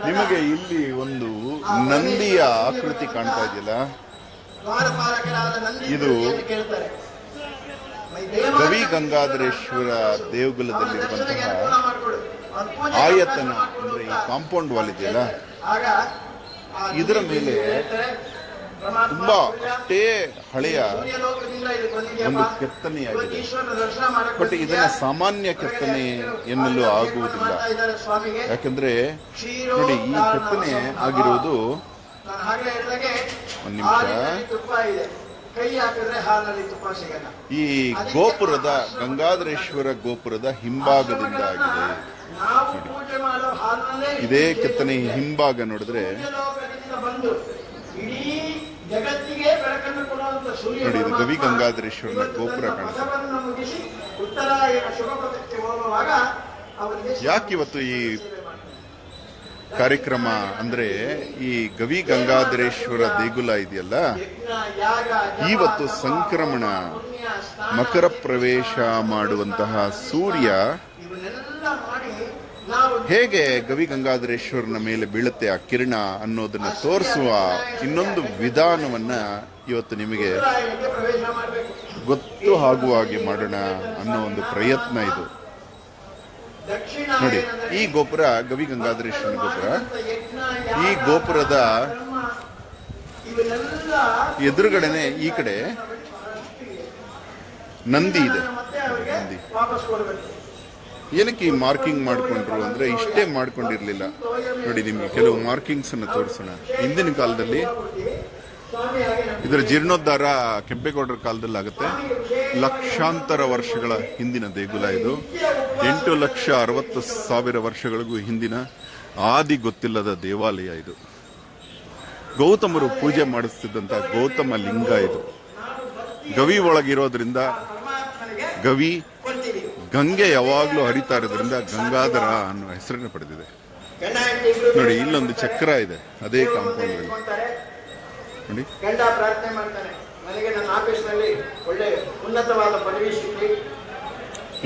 ನಿಮಗೆ ಇಲ್ಲಿ ಒಂದು ನಂದಿಯ ಆಕೃತಿ ಕಾಣ್ತಾ ಇದೆಯಲ್ಲ, ಇದು ಗವಿ ಗಂಗಾಧರೇಶ್ವರ ದೇಗುಲದಲ್ಲಿರುವಂತಹ ಆಯತನ ಅಂದ್ರೆ ಈ ಕಾಂಪೌಂಡ್ ವಾಲ್ ಇದೆಯಲ್ಲ, ಇದರ ಮೇಲೆ ತುಂಬಾ ಅಷ್ಟೇ ಹಳೆಯ ಒಂದು ಕೆತ್ತನೆಯಾಗಿದೆ. ಬಟ್ ಇದನ್ನ ಸಾಮಾನ್ಯ ಕೆತ್ತನೆ ಎನ್ನಲು ಆಗುವುದಿಲ್ಲ. ಯಾಕಂದ್ರೆ ನೋಡಿ, ಈ ಕೆತ್ತನೆ ಆಗಿರುವುದು, ಒಂದು ನಿಮಿಷ, ಈ ಗೋಪುರದ ಗಂಗಾಧರೇಶ್ವರ ಗೋಪುರದ ಹಿಂಭಾಗದಿಂದ ಆಗಿದೆ. ಇದೇ ಕೆತ್ತನೆ ಹಿಂಭಾಗ ನೋಡಿದ್ರೆ ನೋಡಿ, ಇದು ಗವಿ ಗಂಗಾಧರೇಶ್ವರನ ಗೋಪುರ ಕಾಣುತ್ತೆ. ಯಾಕಿವತ್ತು ಈ ಕಾರ್ಯಕ್ರಮ ಅಂದ್ರೆ ಈ ಗವಿ ಗಂಗಾಧರೇಶ್ವರ ದೇಗುಲ ಇದೆಯಲ್ಲ, ಇವತ್ತು ಸಂಕ್ರಮಣ ಮಕರ ಪ್ರವೇಶ ಮಾಡುವಂತಹ ಸೂರ್ಯ ಹೇಗೆ ಗವಿ ಗಂಗಾಧರೇಶ್ವರನ ಮೇಲೆ ಬೀಳುತ್ತೆ ಆ ಕಿರಣ ಅನ್ನೋದನ್ನ ತೋರಿಸುವ ಇನ್ನೊಂದು ವಿಧಾನವನ್ನ ಇವತ್ತು ನಿಮಗೆ ಗೊತ್ತು ಆಗುವ ಹಾಗೆ ಮಾಡೋಣ ಅನ್ನೋ ಒಂದು ಪ್ರಯತ್ನ ಇದು. ನೋಡಿ, ಈ ಗೋಪುರ ಗವಿ ಗಂಗಾಧರೇಶ್ವರನ ಗೋಪುರ. ಈ ಗೋಪುರದ ಎದುರುಗಡೆನೆ ಈ ಕಡೆ ನಂದಿ ಇದೆ. ನಂದಿ ಏನಕ್ಕೆ ಈ ಮಾರ್ಕಿಂಗ್ ಮಾಡ್ಕೊಂಡ್ರು ಅಂದ್ರೆ ಇಷ್ಟೇ ಮಾಡ್ಕೊಂಡಿರ್ಲಿಲ್ಲ. ನೋಡಿ, ನಿಮ್ಗೆ ಕೆಲವು ಮಾರ್ಕಿಂಗ್ಸ್ ಅನ್ನು ತೋರಿಸೋಣ. ಹಿಂದಿನ ಕಾಲದಲ್ಲಿ ಇದರ ಜೀರ್ಣೋದ್ಧಾರ ಕೆಂಪೇಗೌಡರ ಕಾಲದಲ್ಲಿ ಆಗುತ್ತೆ. ಲಕ್ಷಾಂತರ ವರ್ಷಗಳ ಹಿಂದಿನ ದೇಗುಲ ಇದು. 8,60,000 ವರ್ಷಗಳಿಗೂ ಹಿಂದಿನ ಆದಿ ಗೊತ್ತಿಲ್ಲದ ದೇವಾಲಯ ಇದು. ಗೌತಮರು ಪೂಜೆ ಮಾಡಿಸ್ತಿದ್ದಂತ ಗೌತಮ ಲಿಂಗ ಇದು. ಗವಿ ಒಳಗಿರೋದ್ರಿಂದ ಗವಿ, ಗಂಗೆ ಯಾವಾಗ್ಲೂ ಹರಿತಾ ಇರೋದ್ರಿಂದ ಗಂಗಾಧರ ಅನ್ನೋ ಹೆಸರನ್ನು ಪಡೆದಿದೆ. ನೋಡಿ, ಇಲ್ಲೊಂದು ಚಕ್ರ ಇದೆ, ಅದೇ ಕಾಂಪೌಂಡ್ ಅಲ್ಲಿ ನೋಡಿ.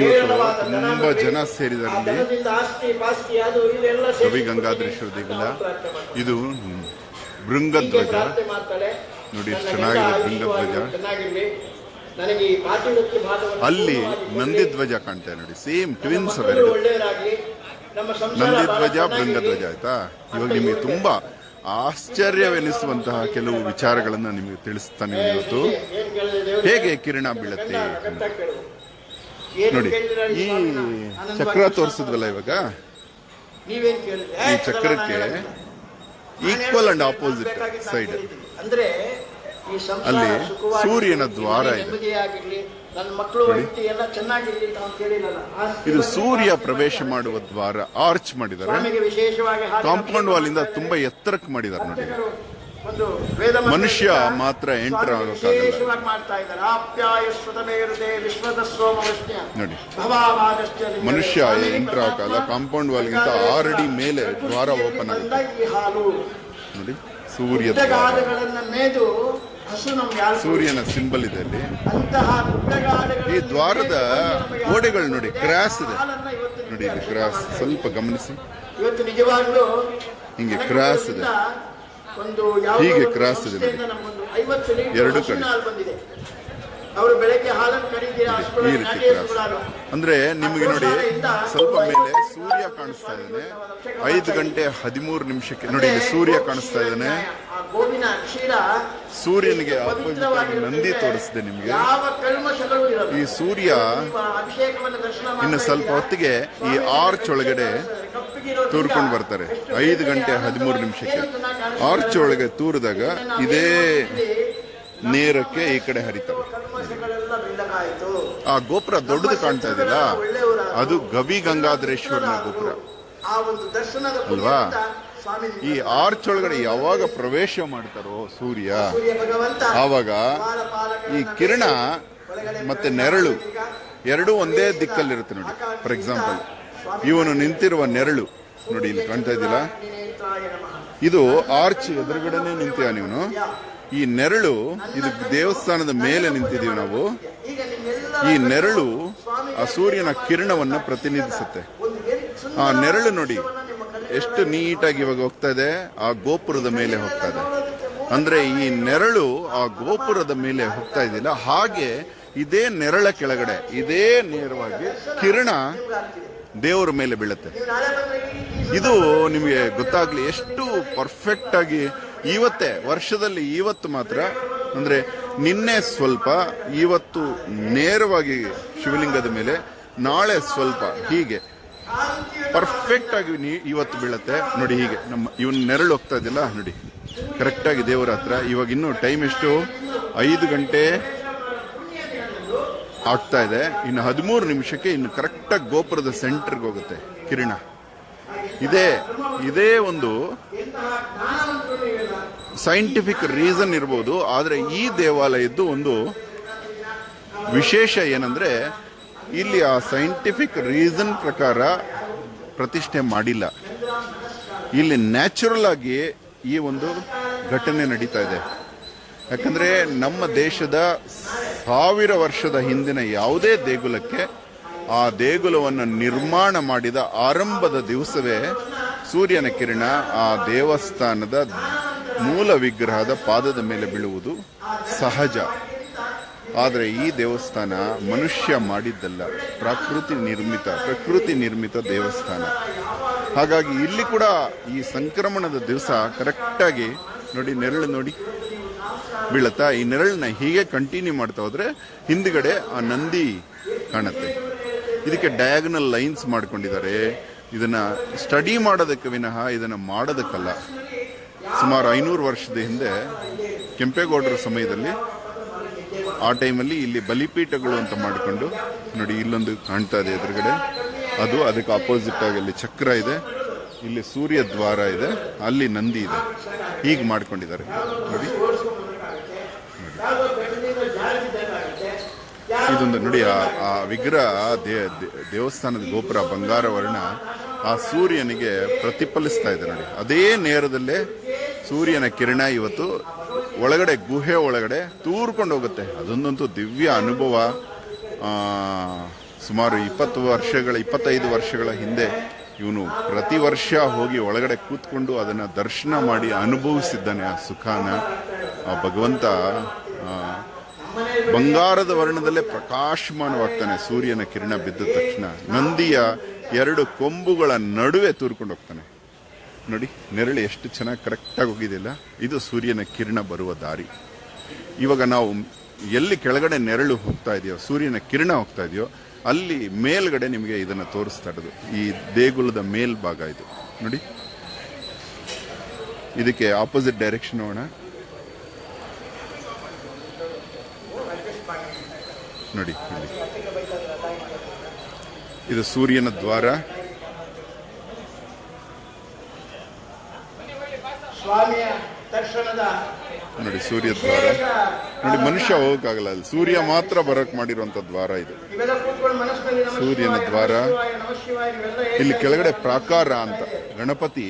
ಇವತ್ತು ತುಂಬಾ ಜನ ಸೇರಿದ್ದಾರೆ ಗವಿ ಗಂಗಾಧರೇಶ್ವರ ದೇಗುಲ. ಇದು ಭೃಂಗಧ್ವಜ ನೋಡಿ, ಚೆನ್ನಾಗಿದೆ ಭೃಂಗಧ್ವಜ. ಅಲ್ಲಿ ನಂದಿಧ್ವಜ ಕಾಣ್ತಾ ನೋಡಿ, ಸೇಮ್ ಟ್ವಿನ್ಸ್ ಅವೆರಡು, ನಂದಿಧ್ವಜ ಭೃಂಗಧ್ವಜ. ಆಯ್ತಾ, ಇವಾಗ ನಿಮಗೆ ತುಂಬಾ ಆಶ್ಚರ್ಯವೆನಿಸುವಂತಹ ಕೆಲವು ವಿಚಾರಗಳನ್ನ ನಿಮಗೆ ತಿಳಿಸ್ತಾನೆ ಇವತ್ತು. ಹೇಗೆ ಕಿರಣ ಬೀಳತ್ತೆ ನೋಡಿ. ಈ ಚಕ್ರ ತೋರಿಸಿದ್ವಲ್ಲ ಇವಾಗ, ಈ ಚಕ್ರಕ್ಕೆ ಈಕ್ವಲ್ ಅಂಡ್ ಆಪೋಸಿಟ್ ಸೈಡ್ ಅಲ್ಲಿ ಸೂರ್ಯನ ದ್ವಾರ ಇದೆ. ಇದು ಸೂರ್ಯ ಪ್ರವೇಶ ಮಾಡುವ ದ್ವಾರ. ಆರ್ಚ್ ಮಾಡಿದ್ದಾರೆ, ಕಾಂಪೌಂಡ್ ವಾಲ್ ಇಂದ ತುಂಬಾ ಎತ್ತರಕ್ಕೆ ಮಾಡಿದ್ದಾರೆ ನೋಡಿ. ಮನುಷ್ಯ ಮಾತ್ರ ಎಂಟರ್ ಆಗೋಕ್ಕಾಗಲ್ಲ ನೋಡಿ. ಮನುಷ್ಯ ಎಂಟರ್ ಆಗೋಕ್ಕಾಗಲ್ಲ. ಕಾಂಪೌಂಡ್ ವಾಲ್ ಗಿಂತ 6 ಅಡಿ ಮೇಲೆ ದ್ವಾರ ಓಪನ್ ಆಗುತ್ತೆ ನೋಡಿ. ಸೂರ್ಯ ಸೂರ್ಯನ ಸಿಂಬಲ್ ಇದೆ ಅಲ್ಲಿ. ಈ ದ್ವಾರದ ಗೋಡೆಗಳು ನೋಡಿ, ಕ್ರಾಸ್ ಇದೆ ನೋಡಿ. ಇಲ್ಲಿ ಕ್ರಾಸ್ ಸ್ವಲ್ಪ ಗಮನಿಸಿ, ಹಿಂಗೆ ಕ್ರಾಸ್ ಇದೆ, ಹೀಗೆ ಕ್ರಾಸ್ ಇದೆ ನೋಡಿ, ಎರಡು ಕಡೆ ಈ ರೀತಿ ಕ್ರಾಸ್. ಅಂದ್ರೆ ನಿಮಗೆ ನೋಡಿ, ಸ್ವಲ್ಪ ಮೇಲೆ ಸೂರ್ಯ ಕಾಣಿಸ್ತಾ ಇದ್ದಾನೆ. 5:13 ನೋಡಿ, ಇಲ್ಲಿ ಸೂರ್ಯ ಕಾಣಿಸ್ತಾ ಇದ್ದಾನೆ. ಸೂರ್ಯನಿಗೆ ಅಪೋಸಿಟ್ ಆಗಿ ನಂದಿ ತೋರಿಸಿದೆ ನಿಮಗೆ. ಈ ಸೂರ್ಯ ಇನ್ನು ಸ್ವಲ್ಪ ಹೊತ್ತಿಗೆ ಈ ಆರ್ಚ್ ಒಳಗಡೆ ತೂರ್ಕೊಂಡು ಬರ್ತಾರೆ. 5:13 ಆರ್ಚ್ ಒಳಗೆ ತೂರಿದಾಗ ಇದೇ ನೇರಕ್ಕೆ ಈ ಕಡೆ ಹರಿತಾರೆ. ಆ ಗೋಪುರ ದೊಡ್ಡದು ಕಾಣ್ತಾ ಇದೆಯಲ್ಲ, ಅದು ಗವಿ ಗಂಗಾಧರೇಶ್ವರನ ಗೋಪುರ ಅಲ್ವಾ. ಈ ಆರ್ಚ್ ಒಳಗಡೆ ಯಾವಾಗ ಪ್ರವೇಶ ಮಾಡ್ತಾರೋ ಸೂರ್ಯ, ಆವಾಗ ಈ ಕಿರಣ ಮತ್ತೆ ನೆರಳು ಎರಡೂ ಒಂದೇ ದಿಕ್ಕಲ್ಲಿರುತ್ತೆ ನೋಡಿ. ಫಾರ್ ಎಕ್ಸಾಂಪಲ್, ಇವನು ನಿಂತಿರುವ ನೆರಳು ನೋಡಿ, ಇಲ್ಲಿ ಕಾಣ್ತಾ ಇದ್ದಿಲ್ಲ, ಇದು ಆರ್ಚ್ ಎದುರುಗಡೆನೆ ನಿಂತೀಯ ನೀವನು. ಈ ನೆರಳು, ಇದು ದೇವಸ್ಥಾನದ ಮೇಲೆ ನಿಂತಿದೀವಿ ನಾವು. ಈ ನೆರಳು ಆ ಸೂರ್ಯನ ಕಿರಣವನ್ನ ಪ್ರತಿನಿಧಿಸುತ್ತೆ. ಆ ನೆರಳು ನೋಡಿ, ಎಷ್ಟು ನೀಟಾಗಿ ಇವಾಗ ಹೋಗ್ತಾ ಇದೆ, ಆ ಗೋಪುರದ ಮೇಲೆ ಹೋಗ್ತಾ ಇದೆ. ಅಂದ್ರೆ ಈ ನೆರಳು ಆ ಗೋಪುರದ ಮೇಲೆ ಹೋಗ್ತಾ ಇದೆಯಲ್ಲ, ಹಾಗೆ ಇದೇ ನೆರಳ ಕೆಳಗಡೆ ಇದೇ ನೇರವಾಗಿ ಕಿರಣ ದೇವರ ಮೇಲೆ ಬೀಳುತ್ತೆ. ಇದು ನಿಮಗೆ ಗೊತ್ತಾಗ್ಲಿ ಎಷ್ಟು ಪರ್ಫೆಕ್ಟ್ ಆಗಿ ಇವತ್ತೇ, ವರ್ಷದಲ್ಲಿ ಇವತ್ತು ಮಾತ್ರ, ಅಂದ್ರೆ ನಿನ್ನೆ ಸ್ವಲ್ಪ, ಇವತ್ತು ನೇರವಾಗಿ ಶಿವಲಿಂಗದ ಮೇಲೆ, ನಾಳೆ ಸ್ವಲ್ಪ, ಹೀಗೆ ಪರ್ಫೆಕ್ಟ್ ಆಗಿ ಇವತ್ತು ಬೀಳುತ್ತೆ ನೋಡಿ. ಹೀಗೆ ನಮ್ಮ ಇವನ್ ನೆರಳು ಹೋಗ್ತಾ ಇದೆಯಲ್ಲ ನೋಡಿ, ಕರೆಕ್ಟ್ ಆಗಿ ದೇವರ ಹತ್ರ. ಇವಾಗ ಇನ್ನು ಟೈಮ್ ಎಷ್ಟು, 5 ಗಂಟೆ ಆಗ್ತಾ ಇದೆ. ಇನ್ನು 13 ನಿಮಿಷಕ್ಕೆ ಇನ್ನು ಕರೆಕ್ಟಾಗಿ ಗೋಪುರದ ಸೆಂಟರ್ಗೆ ಹೋಗುತ್ತೆ ಕಿರಣ. ಇದೇ ಒಂದು ಸೈಂಟಿಫಿಕ್ ರೀಸನ್ ಇರ್ಬೋದು, ಆದರೆ ಈ ದೇವಾಲಯದ್ದು ಒಂದು ವಿಶೇಷ ಏನಂದ್ರೆ, ಇಲ್ಲಿ ಆ ಸೈಂಟಿಫಿಕ್ ರೀಸನ್ ಪ್ರಕಾರ ಪ್ರತಿಷ್ಠೆ ಮಾಡಿಲ್ಲ. ಇಲ್ಲಿ ನ್ಯಾಚುರಲ್ ಆಗಿ ಈ ಒಂದು ಘಟನೆ ನಡೀತಾ ಇದೆ. ಯಾಕಂದ್ರೆ ನಮ್ಮ ದೇಶದ 1000 ವರ್ಷದ ಹಿಂದಿನ ಯಾವುದೇ ದೇಗುಲಕ್ಕೆ ಆ ದೇಗುಲವನ್ನು ನಿರ್ಮಾಣ ಮಾಡಿದ ಆರಂಭದ ದಿವಸವೇ ಸೂರ್ಯನ ಕಿರಣ ಆ ದೇವಸ್ಥಾನದ ಮೂಲ ವಿಗ್ರಹದ ಪಾದದ ಮೇಲೆ ಬೀಳುವುದು ಸಹಜ. ಆದರೆ ಈ ದೇವಸ್ಥಾನ ಮನುಷ್ಯ ಮಾಡಿದ್ದಲ್ಲ, ಪ್ರಕೃತಿ ನಿರ್ಮಿತ ದೇವಸ್ಥಾನ. ಹಾಗಾಗಿ ಇಲ್ಲಿ ಕೂಡ ಈ ಸಂಕ್ರಮಣದ ದಿವಸ ಕರೆಕ್ಟಾಗಿ ನೋಡಿ, ನೆರಳು ನೋಡಿ ಬೀಳತ್ತಾ. ಈ ನೆರಳನ್ನ ಹೀಗೆ ಕಂಟಿನ್ಯೂ ಮಾಡ್ತಾ ಹೋದ್ರೆ ಹಿಂದ್ಗಡೆ ಆ ನಂದಿ ಕಾಣುತ್ತೆ. ಇದಕ್ಕೆ ಡಯಾಗನಲ್ ಲೈನ್ಸ್ ಮಾಡ್ಕೊಂಡಿದ್ದಾರೆ. ಇದನ್ನ ಸ್ಟಡಿ ಮಾಡೋದಕ್ಕೆ ವಿನಃ ಇದನ್ನ ಮಾಡೋದಕ್ಕಲ್ಲ. ಸುಮಾರು 500 ವರ್ಷದ ಹಿಂದೆ ಕೆಂಪೇಗೌಡರ ಸಮಯದಲ್ಲಿ ಆ ಟೈಮಲ್ಲಿ ಇಲ್ಲಿ ಬಲಿಪೀಠಗಳು ಅಂತ ಮಾಡಿಕೊಂಡು ನೋಡಿ, ಇಲ್ಲೊಂದು ಕಾಣ್ತಾ ಇದೆ ಎದುರುಗಡೆ, ಅದು ಅದಕ್ಕೆ ಆಪೋಸಿಟ್ ಆಗಿ ಅಲ್ಲಿ ಚಕ್ರ ಇದೆ, ಇಲ್ಲಿ ಸೂರ್ಯ ದ್ವಾರ ಇದೆ, ಅಲ್ಲಿ ನಂದಿ ಇದೆ, ಹೀಗೆ ಮಾಡ್ಕೊಂಡಿದ್ದಾರೆ ನೋಡಿ. ಇದೊಂದು ನೋಡಿ, ಆ ವಿಗ್ರಹ ದೇವಸ್ಥಾನದ ಗೋಪುರ ಬಂಗಾರ ವರ್ಣ ಆ ಸೂರ್ಯನಿಗೆ ಪ್ರತಿಫಲಿಸ್ತಾ ಇದೆ ನೋಡಿ. ಅದೇ ನೇರದಲ್ಲೇ ಸೂರ್ಯನ ಕಿರಣ ಇವತ್ತು ಒಳಗಡೆ ಗುಹೆ ಒಳಗಡೆ ತೂರ್ಕೊಂಡು ಹೋಗುತ್ತೆ. ಅದೊಂದಂತೂ ದಿವ್ಯ ಅನುಭವ. ಸುಮಾರು 25 ವರ್ಷಗಳ ಹಿಂದೆ ಇವನು ಪ್ರತಿ ವರ್ಷ ಹೋಗಿ ಒಳಗಡೆ ಕೂತ್ಕೊಂಡು ಅದನ್ನ ದರ್ಶನ ಮಾಡಿ ಅನುಭವಿಸಿದ್ದಾನೆ ಆ ಸುಖಾನ. ಆ ಭಗವಂತ ಬಂಗಾರದ ವರ್ಣದಲ್ಲೇ ಪ್ರಕಾಶಮಾನವಾಗ್ತಾನೆ ಸೂರ್ಯನ ಕಿರಣ ಬಿದ್ದ ತಕ್ಷಣ. ನಂದಿಯ 2 ಕೊಂಬುಗಳ ನಡುವೆ ತೂರ್ಕೊಂಡು ಹೋಗ್ತಾನೆ ನೋಡಿ. ನೆರಳು ಎಷ್ಟು ಚೆನ್ನಾಗಿ ಕರೆಕ್ಟಾಗಿ ಹೋಗಿದೆಯಲ್ಲ. ಇದು ಸೂರ್ಯನ ಕಿರಣ ಬರುವ ದಾರಿ. ಇವಾಗ ನಾವು ಎಲ್ಲಿ ಕೆಳಗಡೆ ನೆರಳು ಹೋಗ್ತಾ ಇದೆಯೋ, ಸೂರ್ಯನ ಕಿರಣ ಹೋಗ್ತಾ ಇದೆಯೋ, ಅಲ್ಲಿ ಮೇಲ್ಗಡೆ ನಿಮಗೆ ಇದನ್ನ ತೋರಿಸ್ತಾ ಇರೋದು ಈ ದೇಗುಲದ ಮೇಲ್ಭಾಗ ಇದು ನೋಡಿ. ಇದಕ್ಕೆ ಆಪೋಸಿಟ್ ಡೈರೆಕ್ಷನ್ ಹೋಗೋಣ ನೋಡಿ. ಇಲ್ಲಿ ಇದು ಸೂರ್ಯನ ದ್ವಾರ ನೋಡಿ. ಸೂರ್ಯ ದ್ವಾರ ನೋಡಿ, ಮನುಷ್ಯ ಹೋಗಕ್ಕಾಗಲ್ಲ, ಅಲ್ಲಿ ಸೂರ್ಯ ಮಾತ್ರ ಬರಕ್ ಮಾಡಿರುವಂತ ದ್ವಾರ ಇದು ಸೂರ್ಯನ ದ್ವಾರ. ಇಲ್ಲಿ ಕೆಳಗಡೆ ಪ್ರಾಕಾರ ಅಂತ ಗಣಪತಿ,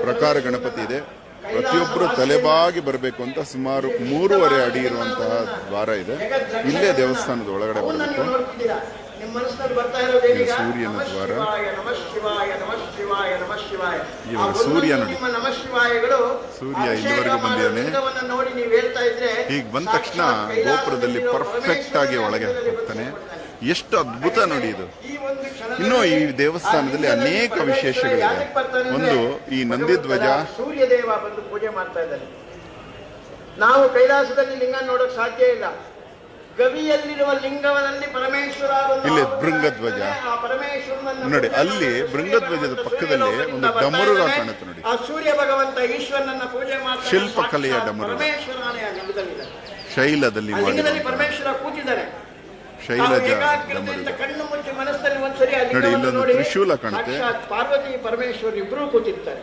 ಪ್ರಕಾರ ಗಣಪತಿ ಇದೆ. ಪ್ರತಿಯೊಬ್ಬರು ತಲೆಬಾಗಿ ಬರಬೇಕು ಅಂತ ಸುಮಾರು 3.5 ಅಡಿ ಇರುವಂತಹ ದ್ವಾರ ಇದೆ. ಇಲ್ಲೇ ದೇವಸ್ಥಾನದ ಒಳಗಡೆ ಬರಬೇಕು. ಸೂರ್ಯನ ದ್ವಾರ. ಇವಾಗ ಸೂರ್ಯ ನೋಡಿ, ಸೂರ್ಯ ಇಲ್ಲಿವರೆಗೂ ಬಂದಿದ್ದಾನೆ. ಹೀಗೆ ಬಂದ ತಕ್ಷಣ ಗೋಪುರದಲ್ಲಿ ಪರ್ಫೆಕ್ಟ್ ಆಗಿ ಒಳಗೆ ಹೋಗ್ತಾನೆ. ಎಷ್ಟು ಅದ್ಭುತ ನೋಡಿ ಇದು. ಇನ್ನು ಈ ದೇವಸ್ಥಾನದಲ್ಲಿ ಅನೇಕ ವಿಶೇಷಗಳಿದೆ. ಒಂದು ಈ ನಂದಿ ಧ್ವಜ. ಸೂರ್ಯದೇವ ಬಂದು ಪೂಜೆ ಮಾಡ್ತಾ ಇದ್ದಾನೆ. ನಾವು ಕೈಲಾಸದಲ್ಲಿ ಲಿಂಗ ನೋಡಕ್ ಸಾಧ್ಯ ಇಲ್ಲ. ಗವಿಯಲ್ಲಿರುವ ಲಿಂಗವನಲ್ಲಿ ಪರಮೇಶ್ವರ, ಇಲ್ಲಿ ಭೃಂಗಧ್ವಜ ನೋಡಿ. ಅಲ್ಲಿ ಭೃಂಗಧ್ವಜದ ಪಕ್ಕದಲ್ಲಿ ಒಂದು ಡಮರುಗ ಕಾಣುತ್ತೆ ನೋಡಿ. ಆ ಸೂರ್ಯ ಭಗವಂತ ಈಶ್ವರನನ್ನ ಪೂಜೆ ಮಾಡ್ತಾರೆ. ಶಿಲ್ಪಕಲೆಯ ಡಮರುಗ, ಶೈಲದಲ್ಲಿ ಪರಮೇಶ್ವರ ಕೂತಿದ್ದಾರೆ. ಶೈಲಜ ಡಮರುಗ ಕಣ್ಣು ಮುಚ್ಚಿ ಮನಸ್ಸಲ್ಲಿ ಒಂದ್ಸರಿ ನೋಡಿ. ಇಲ್ಲೊಂದು ತ್ರಿಶೂಲ ಕಾಣುತ್ತೆ. ಪಾರ್ವತಿ ಪರಮೇಶ್ವರ ಇಬ್ರು ಕೂತಿರ್ತಾರೆ.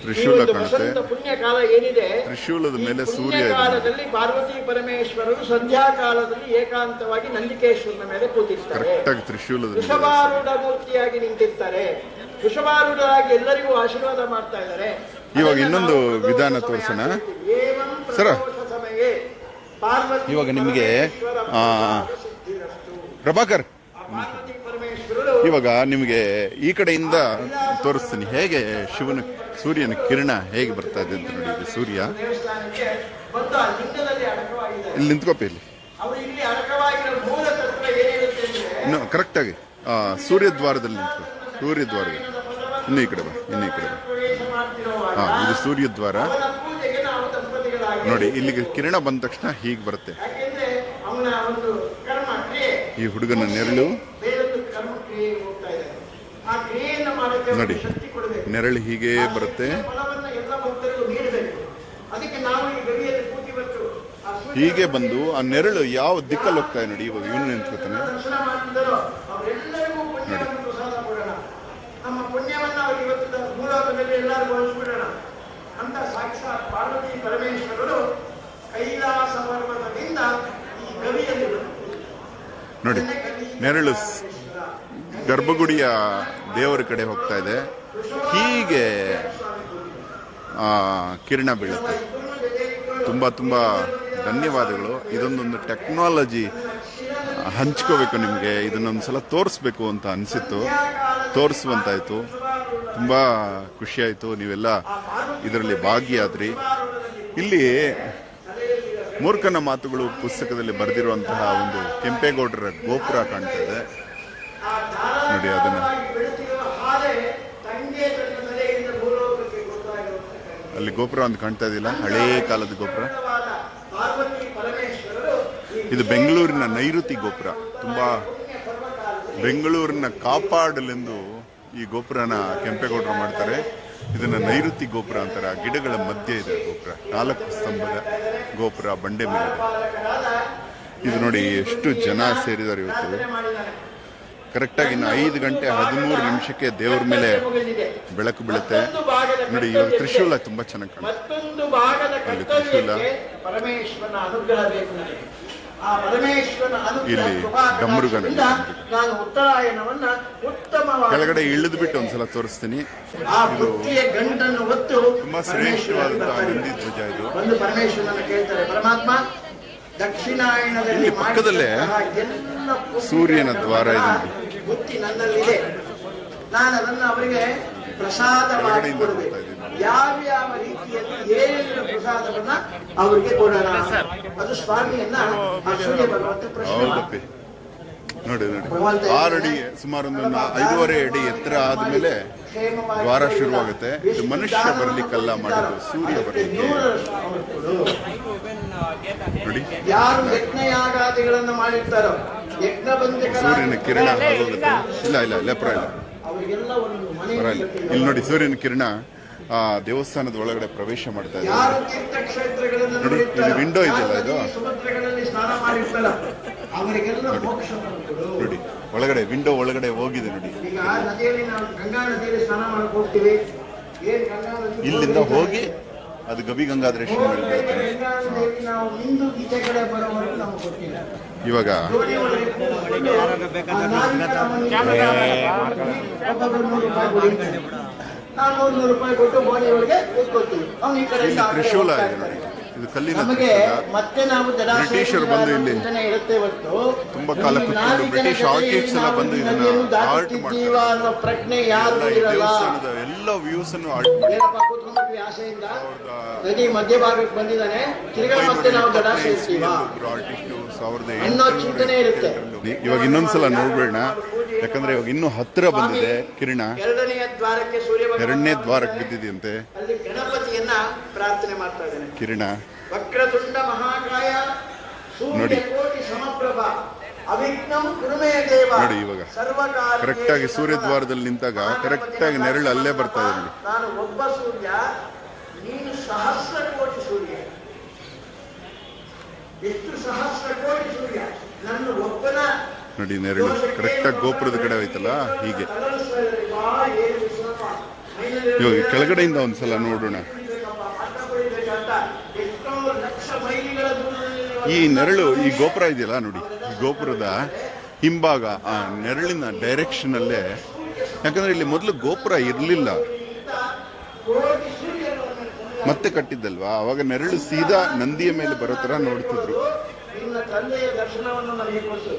ತ್ರಿಶೂಲ ಕಾಣುತ್ತೆ. ಪುಣ್ಯ ಕಾಲ ಏನಿದೆ, ತ್ರಿಶೂಲದ ಮೇಲೆ ಸೂರ್ಯ ಕಾಲದಲ್ಲಿ ಪಾರ್ವತಿ ಪರಮೇಶ್ವರರು ಸಂಧ್ಯಾ ಕಾಲದಲ್ಲಿ ಏಕಾಂತವಾಗಿ ನಂದಿಕೇಶ್ವರನ ಮೇಲೆ ಕೂತಿರ್ತಾರೆ. ಕರೆಕ್ಟಾಗಿ ತ್ರಿಶೂಲದ ವೃಷಭಾರೂಢ ಮೂರ್ತಿಯಾಗಿ ನಿಂತಿರ್ತಾರೆ. ವೃಷಭಾರೂಢರಾಗಿ ಎಲ್ಲರಿಗೂ ಆಶೀರ್ವಾದ ಮಾಡ್ತಾ ಇದ್ದಾರೆ. ಇವಾಗ ಇನ್ನೊಂದು ವಿಧಾನ ತೋರಿಸೋಣ ಸರ. ಇವಾಗ ನಿಮಗೆ ಪ್ರಭಾಕರ್ ಇವಾಗ ನಿಮಗೆ ಈ ಕಡೆಯಿಂದ ತೋರಿಸ್ತೀನಿ ಹೇಗೆ ಸೂರ್ಯನ ಕಿರಣ ಹೇಗೆ ಬರ್ತಾ ಇದೆ ಅಂತ ನೋಡಿ. ಇದು ಸೂರ್ಯ ದೇವಸ್ಥಾನಕ್ಕೆ ಬಂದು ಆ ಲಿಂಗದಲ್ಲಿ ಅಡಕವಾಗಿದೆ. ಇಲ್ಲಿ ನಿಂತ್ಕೋಪ ಇಲ್ಲಿ ಅವರು ಇಲ್ಲಿ ಅಡಕವಾಗಿರೋ ಮೂಲ ತತ್ವ ಏನಿರುತ್ತೆ ಅಂದ್ರೆ ಇನ್ನು ಕರೆಕ್ಟಾಗಿ ಸೂರ್ಯದ್ವಾರದಲ್ಲಿ ನಿಂತ್ಕೊ. ಸೂರ್ಯದ್ವಾರದಲ್ಲಿ ಇನ್ನು ಈ ಕಡೆ ಬಾ, ಇನ್ನು ಈ ಕಡೆ ಬಾ. ಪ್ರವೇಶ ಮಾಡ್ತಿರುವಾಗ ಇದು ಸೂರ್ಯದ್ವಾರ ಅವನ ಪೂಜೆಗೆ ನಾವು ದಂಪತಿಗಳಾಗಿ ನೋಡಿ. ಇಲ್ಲಿಗೆ ಕಿರಣ ಬಂದ ತಕ್ಷಣ ಹೀಗೆ ಬರುತ್ತೆ. ಯಾಕೆಂದ್ರೆ ಅವನ ಒಂದು ಕರ್ಮ ಕ್ರಿಯೆ ಈ ಹುಡುಗನ ನೆರಳು ಬೇರೊಂದು ಕರ್ಮ ಕ್ರಿಯೆ ಹೋಗ್ತಾ ಇದೆ. ಆ ಕ್ರಿಯೆಯನ್ನು ಮಾಡಕ್ಕೆ ನೋಡಿ, ಶಕ್ತಿ ಕೊಡಬೇಕು. ನೆರಳು ಹೀಗೆ ಬರುತ್ತೆ. ಫಲವನ್ನ ಎಲ್ಲ ಭಕ್ತರಿಗೂ ನೀಡಬೇಕು. ಅದಕ್ಕೆ ನಾವು ಈ ಗವಿಯಲ್ಲಿ ಕೂತಿ ಬಂತು ಆ ಸೂರ್ಯ ಹೀಗೆ ಬಂದು ಆ ನೆರಳು ಯಾವ ದಿಕ್ಕಲ್ಲಿ ಹೋಗ್ತಾ ಇದೆ ನೋಡಿ. ಇವಾಗ ಇವನು ನಿಂತ್ಕೋತಾನೆ. ದರ್ಶನ ಮಾಡಿದರೋ ಅವರೆಲ್ಲರಿಗೂ ಪುಣ್ಯವನ್ನು ಪ್ರಸಾದ ಕೊಡೋಣ. ನಮ್ಮ ಪುಣ್ಯವನ್ನ ಅವರು ಇವತ್ತು ಭೂಲೋಕದಲ್ಲಿ ಎಲ್ಲರಿಗೂ ಹಂಚ್ಬಿಡೋಣ ಅಂತ ಸಾಕ್ಷಾತ್ ಪಾರ್ವತಿ ಪರಮೇಶ್ವರರು ಕೈಲಾಸ ಪರ್ವತದಿಂದ ಈ ಗವಿಯಲ್ಲಿ ನೋಡಿ, ನೆರಳು ಗರ್ಭಗುಡಿಯ ದೇವರ ಕಡೆ ಹೋಗ್ತಾ ಇದೆ. ಹೀಗೆ ಕಿರಣ ಬೀಳುತ್ತೆ. ತುಂಬ ತುಂಬ ಧನ್ಯವಾದಗಳು. ಇದೊಂದೊಂದು ಟೆಕ್ನಾಲಜಿ ಹಂಚ್ಕೋಬೇಕು ನಿಮಗೆ. ಇದನ್ನೊಂದ್ಸಲ ತೋರಿಸ್ಬೇಕು ಅಂತ ಅನಿಸಿತ್ತು, ತೋರಿಸುವಂತಾಯಿತು. ತುಂಬ ಖುಷಿಯಾಯಿತು ನೀವೆಲ್ಲ ಇದರಲ್ಲಿ ಭಾಗಿಯಾದ್ರಿ. ಇಲ್ಲಿ ಮೂರ್ಖನ ಮಾತುಗಳು ಪುಸ್ತಕದಲ್ಲಿ ಬರೆದಿರುವಂತಹ ಒಂದು ಕೆಂಪೇಗೌಡರ ಗೋಪುರ ಕಾಣ್ತಾ ಇದೆ ನೋಡಿ. ಅದನ್ನು ಅಲ್ಲಿ ಗೋಪುರ ಒಂದು ಕಾಣ್ತಾ ಇದೆಯಲ್ಲ, ಹಳೇ ಕಾಲದ ಗೋಪುರ. ಇದು ಬೆಂಗಳೂರಿನ ನೈಋತಿ ಗೋಪುರ. ತುಂಬ ಬೆಂಗಳೂರಿನ ಕಾಪಾಡಲೆಂದು ಈ ಗೋಪುರನ ಕೆಂಪೇಗೌಡರು ಮಾಡ್ತಾರೆ. ಇದನ್ನ ನೈಋತಿ ಗೋಪುರ ಅಂತಾರೆ. ಆ ಗಿಡಗಳ ಮಧ್ಯೆ ಇದೆ ಗೋಪುರ. 4 ಸ್ತಂಭದ ಗೋಪುರ ಬಂಡೆ ಮೇಲೆ ಇದೆ. ಇದು ನೋಡಿ ಎಷ್ಟು ಜನ ಸೇರಿದ್ದಾರೆ ಇವತ್ತು. ಕರೆಕ್ಟಾಗಿ ಇನ್ನು 5 ಗಂಟೆ 13 ನಿಮಿಷಕ್ಕೆ ದೇವ್ರ ಮೇಲೆ ಬೆಳಕು ಬೀಳುತ್ತೆ ನೋಡಿ. ಇವಾಗ ತ್ರಿಶೂಲ ತುಂಬಾ ಚೆನ್ನಾಗಿ ಕಾಣುತ್ತೆ. ಅಲ್ಲಿ ತ್ರಿಶೂಲ, ಪರಮೇಶ್ವರನ ಅನುಗ್ರಹ ಬೇಕು ನನಗೆ. ಆ ಪರಮೇಶ್ವರನ ಇಲ್ಲಿ ಡಮರುಗನ ನಾನು ಉತ್ತರಾಯಣವನ್ನ ಉತ್ತಮವಾಗಿ ಕೆಳಗಡೆ ಇಳಿದು ಬಿಟ್ಟು ಒಂದ್ಸಲ ತೋರಿಸ್ತೀನಿ. ಆ ಬುತ್ತಿಯ ಗಂಟನ್ನು ಹೊತ್ತು ತುಂಬಾ ಶ್ರೇಷ್ಠವಾದಂತಹ ನಂದಿ ಧ್ವಜ ಇದು. ಒಂದು ಪರಮೇಶ್ವರನ ಕೇಳ್ತಾರೆ, ಪರಮಾತ್ಮ ದಕ್ಷಿಣಾಯಣದಲ್ಲಿ ಇಲ್ಲಿ ಪಕ್ಕದಲ್ಲೇ ಸೂರ್ಯನ ದ್ವಾರ ಇದೆ. ಬುತ್ತಿ ನನ್ನಲ್ಲಿದೆ, ನಾನು ಅದನ್ನು ಅವರಿಗೆ ಪ್ರಸಾದ ಮಾಡಿ ಕೊಡಬೇಕು. ಯಾವ್ಯಾವ ರೀತಿಯಲ್ಲಿ ಏನೇನು ಪ್ರಸಾದವನ್ನ ಅವರಿಗೆ ಕೊಡೋಣ, ಅದು ಸ್ವಾಮಿಯನ್ನ ಆ ಸೂರ್ಯ ಭಗವಂತ ಪ್ರಶ್ನೆ ಹೌದಪ್ಪಿ. ನೋಡಿ ನೋಡಿ, 6 ಅಡಿ ಸುಮಾರು ಒಂದು 5.5 ಅಡಿ ಎತ್ತರ ಆದ್ಮೇಲೆ ದ್ವಾರ ಶುರುವಾಗುತ್ತೆ. ಇದು ಮನುಷ್ಯ ಬರ್ಲಿಕ್ಕೆಲ್ಲ ಮಾಡಿದ್ದು, ಸೂರ್ಯ ಬರ್ಲಿಕ್ಕೆ ನೋಡಿ. ಯಾರು ಯಜ್ಞಯಾಗಾದಿಗಳನ್ನ ಮಾಡಿರ್ತಾರೋ, ಯಜ್ಞ ಬಂದ ಸೂರ್ಯನ ಕಿರಣ ಹೋಗುತ್ತೆ. ಇಲ್ಲ ಇಲ್ಲ ಇಲ್ಲ ಪರ ಇಲ್ಲ ಅವರಿಗೆಲ್ಲ ಒಂದು ಮನೆ ಪರ ಇಲ್ಲ. ಇಲ್ಲಿ ನೋಡಿ, ಸೂರ್ಯನ ಕಿರಣ ಆ ದೇವಸ್ಥಾನದ ಒಳಗಡೆ ಪ್ರವೇಶ ಮಾಡ್ತಾ ಇದೆ. ಯಾರು ತೀರ್ಥಕ್ಷೇತ್ರಗಳನ್ನು ನೋಡಿ, ಇಲ್ಲಿ ವಿಂಡೋ ಇದೆಯಲ್ಲ, ಇದು ಸಮುದ್ರಗಳಲ್ಲಿ ಸ್ನಾನ ಮಾಡಿರ್ತಾರ ಅವರಿಗೆಲ್ಲ ಮೋಕ್ಷ ನೋಡಿ. ಒಳಗಡೆ ವಿಂಡೋ ಒಳಗಡೆ ಹೋಗಿದೆ ನೋಡಿ. ಈಗ ನದಿಯಲ್ಲಿ ನಾವು ಗಂಗಾ ನದಿಯಲ್ಲಿ ಸ್ನಾನ ಮಾಡಕ್ ಹೋಗ್ತೀವಿ. ಏನ್ ಗಂಗಾ ನದಿ ಇಲ್ಲಿಂದ ಹೋಗಿ ಅದು ಗವಿ ಗಂಗಾಧರೇಶ್ವರ ಮೇಲೆ ಬೀಳುತ್ತೆ. ಗಂಗಾ ನದಿಯಲ್ಲಿ ನಾವು ನಿಂದು ಈಚೆ ಕಡೆ ಬರೋವರೆಗೂ ನಮ್ಗೆ ಗೊತ್ತಿಲ್ಲ. ಇವಾಗ ದೋಣಿ ಒಳಗೆ ಕೂತ್ಕೊಂಡು ಆ ಒಬ್ಬೊಬ್ರು 100 ರೂಪಾಯಿ ಕೊಡಿ. ನಾವು 100 ರೂಪಾಯಿ ಕೊಟ್ಟು ಬೋಣಿ ಒಳಗೆ ಕೂತ್ಕೊಳ್ತೀವಿ. ಅವ್ನು ಈ ಕಡೆ ಇಲ್ಲಿ ತ್ರಿಶೂಲ ಇದೆ ನೋಡಿ. ಇದು ಕಲ್ಲಿನ ನಮಗೆ ತ್ರಿಶೂಲ. ಮತ್ತೆ ನಾವು ಬ್ರಿಟಿಷರು ಬಂದು ಇಲ್ಲಿ ಇರುತ್ತೆ ಹೊರತು ತುಂಬಾ ಕಾಲ ಕೂತ್ಕೊಂಡು ಬ್ರಿಟಿಷ್ ಆರ್ಟಿಸ್ಟ್ಸ್ ಎಲ್ಲ ಬಂದು ಇದನ್ನ ಆರ್ಟ್ ಮಾಡ್ತಾರೆ. ಅನ್ನೋ ಪ್ರಜ್ಞೆ ಯಾರು ಈ ಇರಲ್ಲ. ದೇವಸ್ಥಾನದ ಎಲ್ಲ ವ್ಯೂಸ್ ಅನ್ನು ಆರ್ಟ್ ಮಾಡಿ ಏನಪ್ಪ ಕೂತ್ಕೊಂಡ್ಬಿಟ್ವಿ ಆಸೆಯಿಂದ ನದಿ ಮಧ್ಯಭಾಗಕ್ಕೆ ಬಂದಿದ್ದಾನೆ, ತಿರ್ಗಾ ಮತ್ತೆ ನಾವು ದಡ ಸೇರ್ತೀವ ಅನ್ನೋ ಚಿಂತನೆ ಇರುತ್ತೆ. ಇವಾಗ ಇನ್ನೊಂದ್ಸಲ ನೋಡ್ಬೇಡ, ಯಾಕಂದ್ರೆ ಇವಾಗ ಇನ್ನೂ ಹತ್ತಿರ ಬಂದಿದೆ ಕಿರಣ. 2ನೇ ದ್ವಾರಕ್ಕೆ ಸೂರ್ಯ 2ನೇ ದ್ವಾರಕ್ಕೆ ಬಿದ್ದಿದೆಯಂತೆ. ಅಲ್ಲಿ ಗಣಪತಿಯನ್ನ ಪ್ರಾರ್ಥನೆ ಮಾಡ್ತಾ ಇದ್ದಾನೆ. ಕಿರಣ ವಕ್ರತುಂಡ ಮಹಾಕಾಯ ನೋಡಿ. ಸೂರ್ಯಕೋಟಿ ಸಮಪ್ರಭ ಅವಿಘ್ನಂ ಕುರುಮೇ ದೇವ. ನೋಡಿ, ಇವಾಗ ಕರೆಕ್ಟ್ ಆಗಿ ಸೂರ್ಯದ್ವಾರದಲ್ಲಿ ನಿಂತಾಗ ಕರೆಕ್ಟ್ ಆಗಿ ನೆರಳು ಅಲ್ಲೇ ಬರ್ತಾ ಇದೆ ನೋಡಿ. ನಾನು ಒಬ್ಬ ಸೂರ್ಯ, ನೀನು ಸಹಸ್ರ ಕೋಟಿ ಸೂರ್ಯ. ಎಷ್ಟು ಸಹಸ್ರ ಕೋಟಿ ಸೂರ್ಯ, ನನ್ನ ಒಬ್ಬನ ನೋಡಿ ನೆರಳು ಕರೆಕ್ಟ್ ಆಗಿ ಗೋಪುರದ ಕಡೆ ಹೋಯ್ತಲ್ಲ ಹೀಗೆ. ಇವಾಗ ಕೆಳಗಡೆಯಿಂದ ಒಂದ್ಸಲ ನೋಡೋಣ. ಈ ನೆರಳು, ಈ ಗೋಪುರ ಇದೆಯಲ್ಲ ನೋಡಿ, ಈ ಗೋಪುರದ ಹಿಂಭಾಗ ಆ ನೆರಳಿನ ಡೈರೆಕ್ಷನ್ ಅಲ್ಲೇ. ಯಾಕಂದ್ರೆ ಇಲ್ಲಿ ಮೊದಲು ಗೋಪುರ ಇರಲಿಲ್ಲ, ಮತ್ತೆ ಕಟ್ಟಿದ್ದಲ್ವಾ. ಅವಾಗ ನೆರಳು ಸೀದಾ ನಂದಿಯ ಮೇಲೆ ಬರೋ ತರ ನೋಡ್ತಿದ್ರು ನಿನ್ನ ತಂದೆಯ ದರ್ಶನವನ್ನು ನನಗೆ ಕೊಟ್ಟು,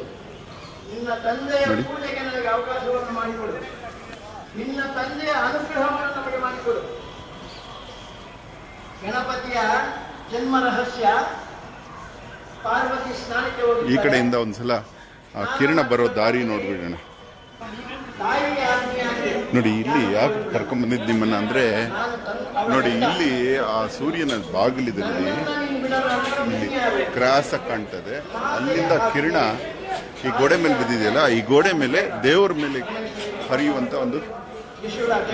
ನಿನ್ನ ತಂದೆಯ ಪೂಜೆಗೆ ನನಗೆ ನಮಗೆ ಅವಕಾಶವನ್ನು ಮಾಡಿಕೊಡು. ನಿನ್ನ ತಂದೆಯ ಅನುಗ್ರಹವನ್ನು ನಮಗೆ ಮಾಡಿಕೊಡು. ಗಣಪತಿಯ ಜನ್ಮ ರಹಸ್ಯ. ಪಾರ್ವತಿ ಸ್ನಾನಕ್ಕೆ ಹೋಗಿ ಈ ಕಡೆಯಿಂದ ಒಂದ್ಸಲ ಆ ಕಿರಣ ಬರೋ ದಾರಿ ನೋಡ್ಬಿಡೋಣ. ತಾಯಿಗೆ ಆಜ್ಞೆಯಾಗಿ ನೋಡಿ ಇಲ್ಲಿ ಯಾಕೆ ಕರ್ಕೊಂಡ್ ಬಂದಿದ್ದು ನಿಮ್ಮನ್ನ ಅಂದ್ರೆ, ನೋಡಿ ಇಲ್ಲಿ ಆ ಸೂರ್ಯನ ಬಾಗಿಲಿದಲ್ಲಿ ಇಲ್ಲಿ ಕ್ರಾಸ್ ಆಗಿ ಕಾಣ್ತದೆ. ಅಲ್ಲಿಂದ ಕಿರಣ ಈ ಗೋಡೆ ಮೇಲೆ ಬಿದ್ದಿದೆಯಲ್ಲ, ಈ ಗೋಡೆ ಮೇಲೆ ದೇವರ ಮೇಲೆ ಹರಿಯುವಂತ ಒಂದು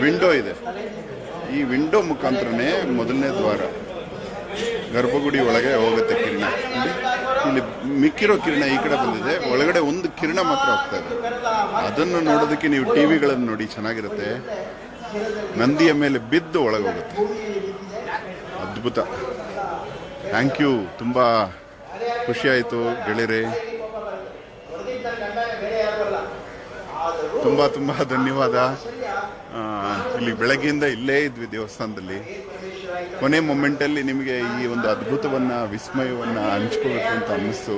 ವಿಂಡೋ ಇದೆ. ಈ ವಿಂಡೋ ಮುಖಾಂತರನೇ ಮೊದಲನೇ ದ್ವಾರ ಗರ್ಭಗುಡಿ ಒಳಗೆ ಹೋಗುತ್ತೆ ಕಿರಣ. ಇಲ್ಲಿ ಮಿಕ್ಕಿರೋ ಕಿರಣ ಈ ಕಡೆ ಬಂದಿದೆ, ಒಳಗಡೆ ಒಂದು ಕಿರಣ ಮಾತ್ರ ಹೋಗ್ತಾ ಇದೆ. ಅದನ್ನು ನೋಡೋದಕ್ಕೆ ನೀವು ಟಿವಿಗಳನ್ನು ನೋಡಿ, ಚೆನ್ನಾಗಿರುತ್ತೆ. ನಂದಿಯ ಮೇಲೆ ಬಿದ್ದು ಒಳಗೆ ಹೋಗುತ್ತೆ, ಅದ್ಭುತ. ಥ್ಯಾಂಕ್ ಯು, ತುಂಬ ಖುಷಿ ಆಯಿತು ಗೆಳೆಯರೇ. ತುಂಬ ತುಂಬ ಧನ್ಯವಾದ. ಇಲ್ಲಿ ಬೆಳಗ್ಗೆಯಿಂದ ಇಲ್ಲೇ ಇದ್ವಿ ದೇವಸ್ಥಾನದಲ್ಲಿ. ಕೊನೆ ಮೊಮೆಂಟಲ್ಲಿ ನಿಮಗೆ ಈ ಒಂದು ಅದ್ಭುತವನ್ನು, ವಿಸ್ಮಯವನ್ನು ಹಂಚ್ಕೋಬೇಕು ಅಂತ ಅನ್ನಿಸ್ತು.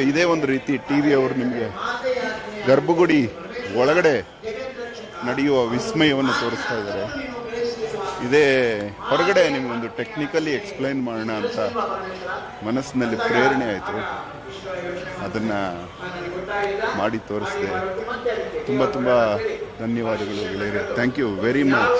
ಇದೇ ಒಂದು ರೀತಿ ಟಿ ವಿ ಅವರು ನಿಮಗೆ ಗರ್ಭಗುಡಿ ಒಳಗಡೆ ನಡೆಯುವ ವಿಸ್ಮಯವನ್ನು ತೋರಿಸ್ತಾ ಇದ್ದಾರೆ. ಇದೇ ಹೊರಗಡೆ ನಿಮಗೊಂದು ಟೆಕ್ನಿಕಲಿ ಎಕ್ಸ್ಪ್ಲೈನ್ ಮಾಡೋಣ ಅಂತ ಮನಸ್ಸಿನಲ್ಲಿ ಪ್ರೇರಣೆ ಆಯಿತು. ಅದನ್ನು ಮಾಡಿ ತೋರಿಸಿದೆ. ತುಂಬ ತುಂಬ ಧನ್ಯವಾದಗಳು ಗೆಳೆಯರೆ. Thank you very much.